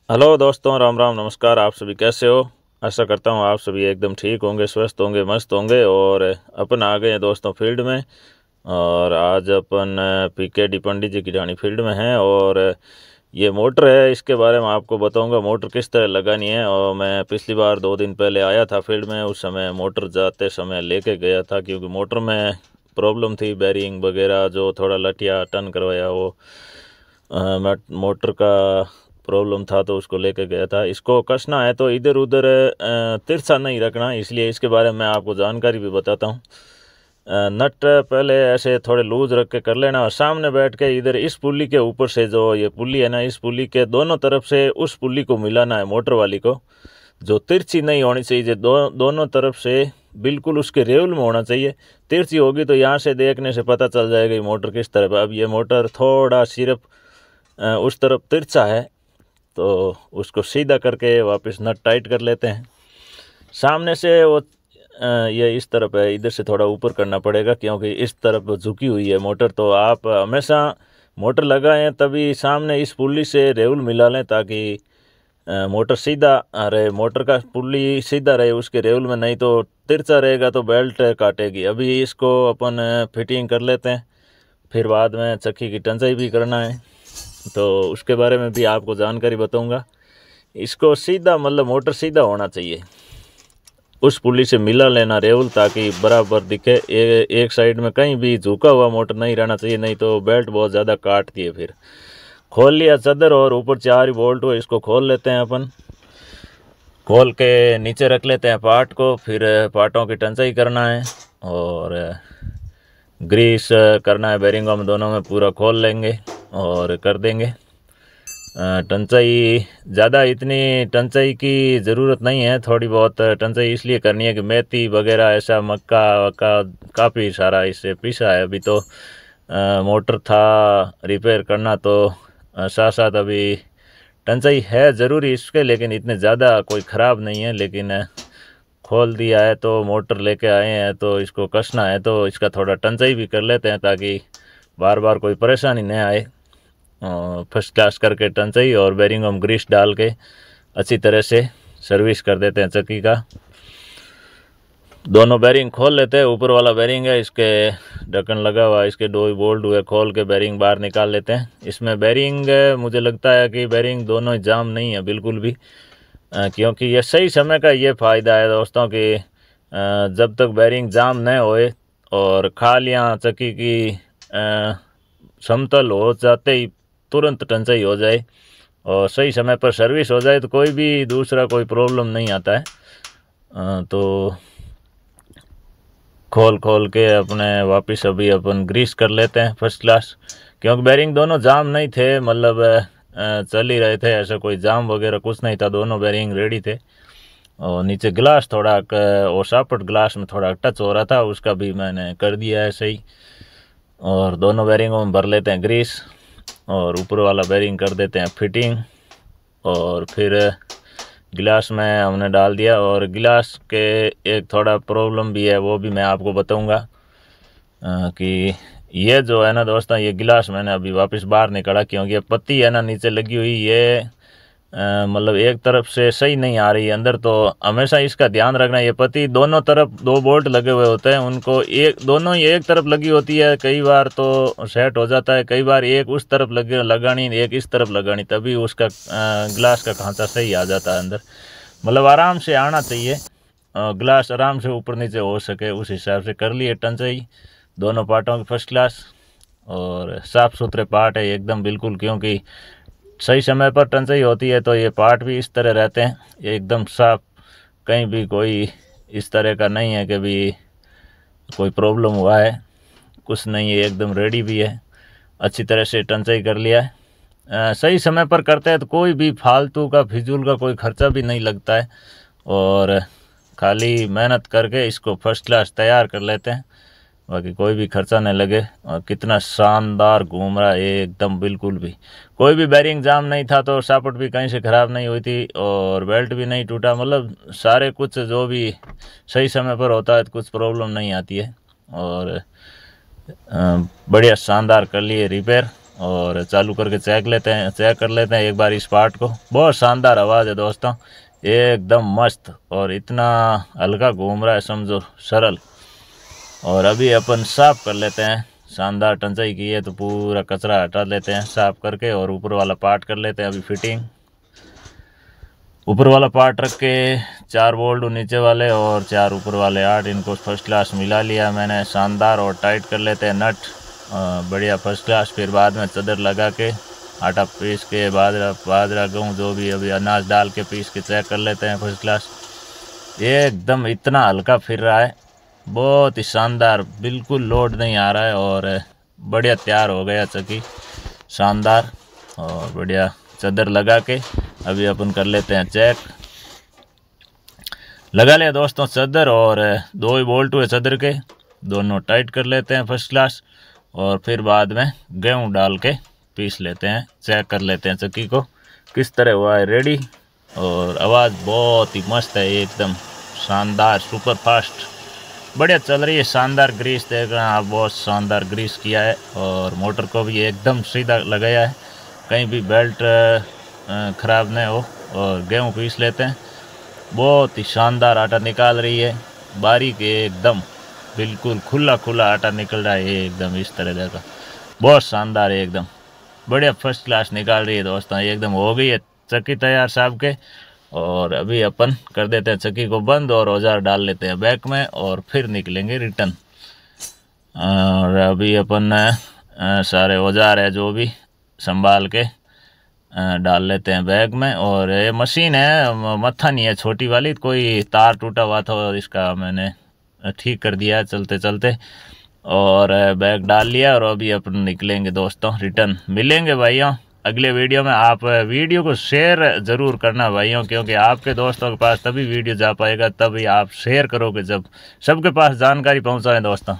Hello दोस्तों, राम राम, नमस्कार। आप सभी कैसे हो? आशा करता हूँ आप सभी एकदम ठीक होंगे, स्वस्थ होंगे, मस्त होंगे। और अपन आ गए हैं दोस्तों फील्ड में। और आज अपन पीके पंडित जी की ढाणी फील्ड में हैं। और ये मोटर है, इसके बारे में आपको बताऊंगा मोटर किस तरह लगानी है। और मैं पिछली बार 2 दिन पहले आया था फील्ड में, उस समय मोटर जाते समय लेके गया था, क्योंकि मोटर में प्रॉब्लम थी, बैरिंग वगैरह जो थोड़ा लटिया टर्न करवाया वो मोटर का प्रॉब्लम था, तो उसको लेके गया था। इसको कसना है तो इधर उधर तिरछा नहीं रखना, इसलिए इसके बारे में मैं आपको जानकारी भी बताता हूँ। नट पहले ऐसे थोड़े लूज रख के कर लेना, और सामने बैठ के इधर इस पुल्ली के ऊपर से, जो ये पुल्ली है ना, इस पुल्ली के दोनों तरफ से उस पुल्ली को मिलाना है, मोटर वाली को, जो तिरछी नहीं होनी चाहिए। दोनों तरफ से बिल्कुल उसके रेवल में होना चाहिए। तिरछी होगी तो यहाँ से देखने से पता चल जाएगा ये मोटर किस तरफ है। अब ये मोटर थोड़ा सिर्फ उस तरफ तिरछा है, तो उसको सीधा करके वापस नट टाइट कर लेते हैं। सामने से वो ये इस तरफ है, इधर से थोड़ा ऊपर करना पड़ेगा, क्योंकि इस तरफ झुकी हुई है मोटर। तो आप हमेशा मोटर लगाएं तभी सामने इस पुल्ली से रेवल मिला लें, ताकि मोटर सीधा रहे, मोटर का पुल्ली सीधा रहे उसके रेवल में, नहीं तो तिरछा रहेगा तो बेल्ट काटेगी। अभी इसको अपन फिटिंग कर लेते हैं, फिर बाद में चक्की की टंचाई भी करना है, तो उसके बारे में भी आपको जानकारी बताऊंगा। इसको सीधा, मतलब मोटर सीधा होना चाहिए, उस पुल्ली से मिला लेना रेवल, ताकि बराबर दिखे। एक साइड में कहीं भी झुका हुआ मोटर नहीं रहना चाहिए, नहीं तो बेल्ट बहुत ज़्यादा काटती है। फिर खोल लिया चादर, और ऊपर 4 बोल्ट हो, इसको खोल लेते हैं अपन। खोल के नीचे रख लेते हैं पार्ट को, फिर पार्टों की टंचाई करना है और ग्रीस करना है। बेरिंगों में दोनों में पूरा खोल लेंगे और कर देंगे टंचाई। ज़्यादा इतनी टंचाई की ज़रूरत नहीं है, थोड़ी बहुत टंचाई इसलिए करनी है कि मेथी वगैरह ऐसा मक्का वक्का काफ़ी सारा इससे पीसा है। अभी तो मोटर था रिपेयर करना, तो साथ साथ अभी टंचाई है ज़रूरी इसके, लेकिन इतने ज़्यादा कोई ख़राब नहीं है। लेकिन खोल दिया है तो मोटर लेके आए हैं, तो इसको कसना है, तो इसका थोड़ा टंचाई भी कर लेते हैं, ताकि बार बार कोई परेशानी न आए। फर्स्ट क्लास करके टंचाई और बेरिंगों में ग्रीस डाल के अच्छी तरह से सर्विस कर देते हैं चक्की का। दोनों बेरिंग खोल लेते हैं। ऊपर वाला बेरिंग है, इसके ढक्कन लगा हुआ, इसके 2 बोल्ट हुए, खोल के बेरिंग बाहर निकाल लेते हैं। इसमें बेरिंग मुझे लगता है कि बेरिंग दोनों ही जाम नहीं है बिल्कुल भी, क्योंकि ये सही समय का ये फ़ायदा है दोस्तों कि जब तक बेरिंग जाम न होए और खालियाँ चक्की की समतल हो जाते ही तुरंत टंचाई हो जाए और सही समय पर सर्विस हो जाए, तो कोई भी दूसरा कोई प्रॉब्लम नहीं आता है। तो खोल के अपने वापस अभी अपन ग्रीस कर लेते हैं फर्स्ट क्लास, क्योंकि बेरिंग दोनों जाम नहीं थे, मतलब चल ही रहे थे, ऐसा कोई जाम वगैरह कुछ नहीं था, दोनों बेरिंग रेडी थे। और नीचे ग्लास थोड़ा और सापट ग्लास में थोड़ा टच हो रहा था, उसका भी मैंने कर दिया है सही। और दोनों बेरिंगों में भर लेते हैं ग्रीस, और ऊपर वाला बेरिंग कर देते हैं फिटिंग। और फिर गिलास में हमने डाल दिया, और गिलास के एक थोड़ा प्रॉब्लम भी है, वो भी मैं आपको बताऊंगा कि ये जो है ना दोस्तों, ये गिलास मैंने अभी वापस बाहर निकाला, क्योंकि ये पत्ती है ना नीचे लगी हुई, ये मतलब एक तरफ से सही नहीं आ रही है अंदर। तो हमेशा इसका ध्यान रखना, ये पत्ती दोनों तरफ 2 बोल्ट लगे हुए होते हैं, उनको दोनों ही एक तरफ लगी होती है। कई बार तो सेट हो जाता है, कई बार एक उस तरफ लगानी, एक इस तरफ लगानी, तभी उसका ग्लास का खांचा सही आ जाता है अंदर। मतलब आराम से आना चाहिए, ग्लास आराम से ऊपर नीचे हो सके, उस हिसाब से कर लिए टंचाई दोनों पार्टों की फर्स्ट क्लास। और साफ़ सुथरे पार्ट है एकदम बिल्कुल, क्योंकि सही समय पर टंचाई होती है तो ये पार्ट भी इस तरह रहते हैं, ये एकदम साफ, कहीं भी कोई इस तरह का नहीं है कि भी कोई प्रॉब्लम हुआ है, कुछ नहीं है, एकदम रेडी भी है। अच्छी तरह से टंचाई कर लिया है। सही समय पर करते हैं तो कोई भी फालतू का फिजूल का कोई खर्चा भी नहीं लगता है, और खाली मेहनत करके इसको फर्स्ट क्लास तैयार कर लेते हैं, बाकी कोई भी खर्चा नहीं लगे। और कितना शानदार घूम रहा है एकदम, बिल्कुल भी कोई भी बेरिंग जाम नहीं था, तो सापट भी कहीं से ख़राब नहीं हुई थी, और बेल्ट भी नहीं टूटा, मतलब सारे कुछ जो भी सही समय पर होता है तो कुछ प्रॉब्लम नहीं आती है। और बढ़िया शानदार कर लिए रिपेयर, और चालू करके चेक कर लेते हैं एक बार इस पार्ट को। बहुत शानदार आवाज़ है दोस्तों, एकदम मस्त, और इतना हल्का घूम रहा है समझो, सरल। और अभी अपन साफ कर लेते हैं, शानदार टंचाई की है तो पूरा कचरा हटा लेते हैं साफ करके, और ऊपर वाला पार्ट कर लेते हैं अभी फिटिंग। ऊपर वाला पार्ट रख के 4 बोल्ट नीचे वाले और 4 ऊपर वाले 8, इनको फर्स्ट क्लास मिला लिया मैंने, शानदार। और टाइट कर लेते हैं नट, बढ़िया फर्स्ट क्लास। फिर बाद में चादर लगा के आटा पीस के, बाजरा गेहूँ जो भी अभी अनाज डाल के पीस के चेक कर लेते हैं फर्स्ट क्लास। एकदम इतना हल्का फिर रहा है, बहुत ही शानदार, बिल्कुल लोड नहीं आ रहा है, और बढ़िया तैयार हो गया चक्की, शानदार। और बढ़िया चादर लगा के अभी अपन कर लेते हैं चेक। लगा लिया दोस्तों चादर, और 2 ही बोल्ट हुए चादर के, दोनों टाइट कर लेते हैं फर्स्ट क्लास। और फिर बाद में गेहूँ डाल के पीस लेते हैं, चेक कर लेते हैं चक्की को किस तरह हुआ है रेडी। और आवाज़ बहुत ही मस्त है, एकदम शानदार, सुपर फास्ट, बढ़िया चल रही है, शानदार। ग्रीस देख रहे हैं आप, बहुत शानदार ग्रीस किया है, और मोटर को भी एकदम सीधा लगाया है, कहीं भी बेल्ट ख़राब नहीं हो। और गेहूँ पीस लेते हैं, बहुत ही शानदार आटा निकाल रही है, बारीक एकदम, बिल्कुल खुला खुला आटा निकल रहा है एकदम इस तरह देखा, बहुत शानदार है, एकदम बढ़िया फर्स्ट क्लास निकाल रही है दोस्तों। एकदम हो गई है चक्की तैयार साहब के। और अभी अपन कर देते हैं चक्की को बंद, और औजार डाल लेते हैं बैग में, और फिर निकलेंगे रिटर्न। और अभी अपन सारे औजार है जो भी संभाल के डाल लेते हैं बैग में। और ये मशीन है, मत्था नहीं है छोटी वाली, कोई तार टूटा हुआ था और इसका मैंने ठीक कर दिया चलते चलते, और बैग डाल लिया। और अभी अपन निकलेंगे दोस्तों रिटर्न। मिलेंगे भाइयों अगले वीडियो में। आप वीडियो को शेयर ज़रूर करना भाइयों, क्योंकि आपके दोस्तों के पास तभी वीडियो जा पाएगा, तभी आप शेयर करोगे जब सबके पास जानकारी पहुंचाएं दोस्तों।